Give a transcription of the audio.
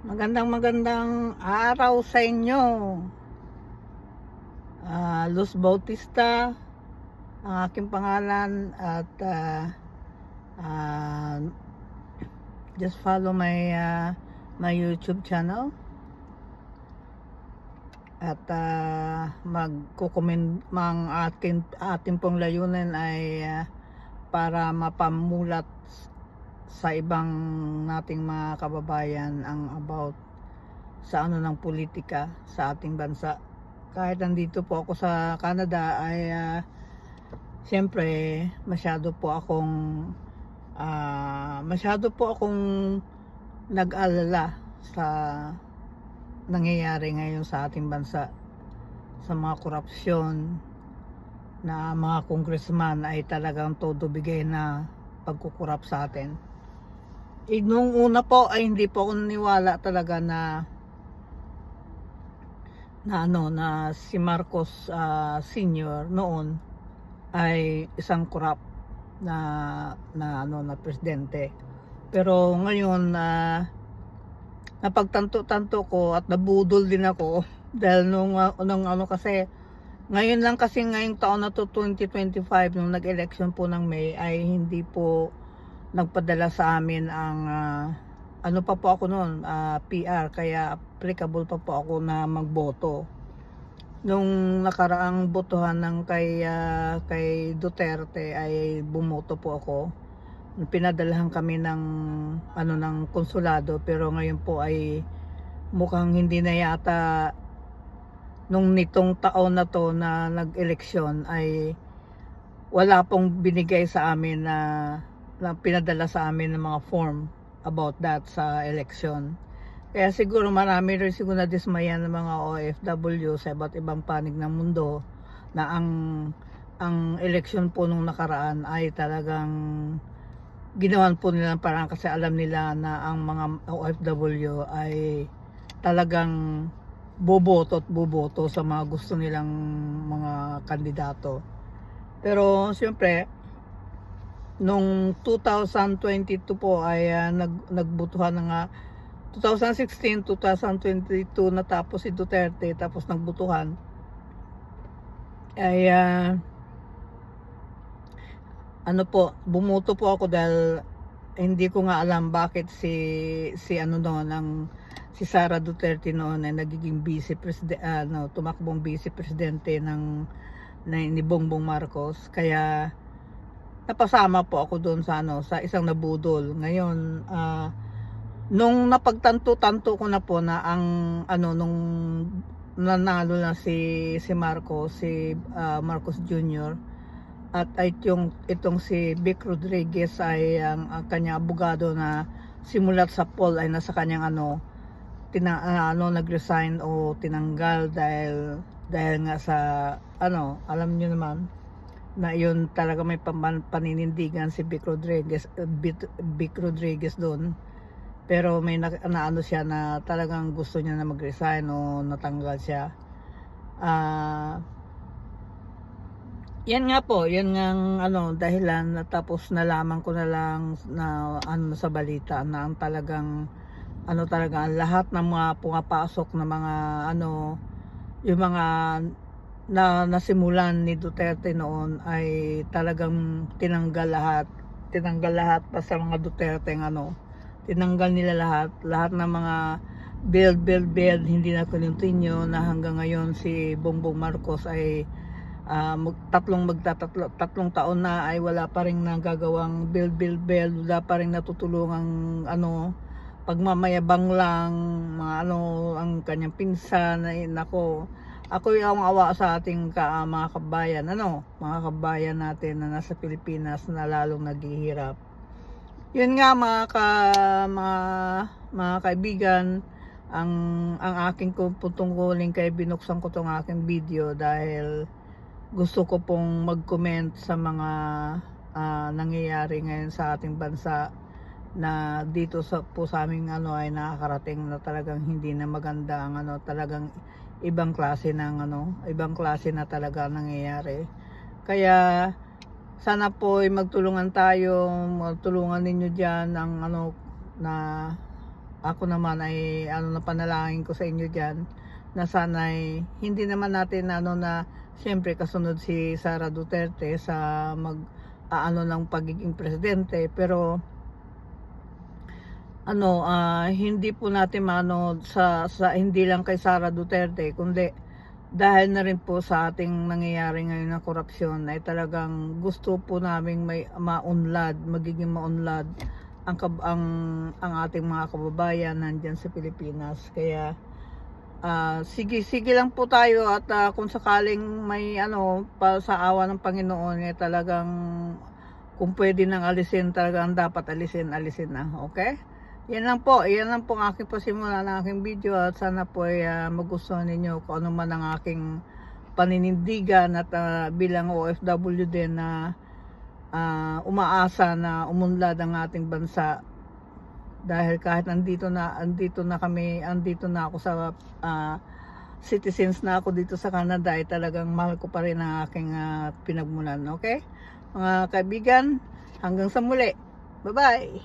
Magandang araw sa inyo. Luz Bautista ang aking pangalan at ah, just follow my YouTube channel at ating pong layunin ay para mapamulat sa ibang nating mga kababayan ang about sa ng politika sa ating bansa. Kahit nandito po ako sa Canada ay siyempre masyado po akong nag-alala sa nangyayari ngayon sa ating bansa, sa mga korupsyon na mga congressman ay talagang todo bigay na pagkukurap sa atin. Nung una po ay hindi po ako naniwala talaga na si Marcos Senior noon ay isang corrupt na presidente. Pero ngayon napagtanto-tanto ko at nabudol din ako dahil nung kasi ngayong taon na to 2025 nung nag-election po ng May ay hindi po nagpadala sa amin ang pa po ako noon, PR, kaya applicable pa po ako na magboto. Nung nakaraang botohan ng kay Duterte ay bumoto po ako. Pinadalahan kami ng konsulado, pero ngayon po ay mukhang hindi na yata nung nitong taon na to na nag-eleksyon ay wala pong binigay sa amin na pinadala sa amin ng mga form about that sa election. Kaya siguro marami rin siguro na dismayan ng mga OFW sa iba't ibang panig ng mundo na ang election po nung nakaraan ay talagang ginawan po nila parang kasi alam nila na ang mga OFW ay talagang boboto at boboto sa mga gusto nilang mga kandidato. Pero siyempre nung 2022 po ay nagbutuhan na nga 2016, 2022 natapos si Duterte, tapos nagbutuhan ay bumoto po ako dahil hindi ko nga alam bakit si Sara Duterte noon ay nagiging vice president, tumakbong vice presidente ni Bongbong Marcos, kaya napasama po ako doon sa isang nabudol. Ngayon nung napagtanto-tanto ko na po na nung nanalo na si Marcos, Marcos Jr. at itong si Vic Rodriguez ay ang kanyang abogado na simulat sa poll ay nasa kanyang nag-resign o tinanggal dahil nga sa alam niyo naman na yun talaga may paninindigan si Vic Rodriguez doon, pero may siya na talagang gusto niya na mag-resign o natanggal siya. Yan nga dahilan na tapos nalaman ko na lang na sa balita na ang talagang ang lahat ng mga pumapasok na mga yung mga na nasimulan ni Duterte noon ay talagang tinanggal lahat pa sa mga Duterte tinanggal nila lahat ng mga build hindi na continue, na hanggang ngayon si Bongbong Marcos ay tatlong taon na ay wala pa ring nagagawang build, wala pa ring natutulungang pagmamayabang lang ang kanyang pinsan ay ako yung awa sa ating mga kabayan, mga kabayan natin na nasa Pilipinas na lalong naghihirap. Yun nga mga kaibigan, ang aking tungkulin kay binuksan ko tong aking video dahil gusto ko pong mag-comment sa mga nangyayari ngayon sa ating bansa na dito sa aming ay nakakarating na talagang hindi na maganda ang talagang ibang klase na talaga nangyayari. Kaya sana po ay magtulungan tayo, magtulungan ninyo diyan ang na ako naman ay napanalangin ko sa inyo diyan na sana'y hindi naman natin na siyempre kasunod si Sara Duterte sa ng pagiging presidente, pero hindi po natin sa hindi lang kay Sara Duterte, kundi dahil na rin po sa ating nangyayari ngayon na korupsyon, ay talagang gusto po naming magiging maunlad ang ating mga kababayan nandiyan sa Pilipinas. Kaya sige lang po tayo, at kung sakaling may sa awa ng Panginoon, talagang kung pwede nang alisin, talagang dapat alisin na, okay? Yan lang po ang aking pasimula ng aking video, at sana po ay magustuhan ninyo kung ano man ang aking paninindigan, at bilang OFW din na umaasa na umunlad ang ating bansa. Dahil kahit andito na ako sa citizens na ako dito sa Canada, ay talagang mahal ko pa rin ang aking pinagmulan, okay? Mga kaibigan, hanggang sa muli. Bye-bye!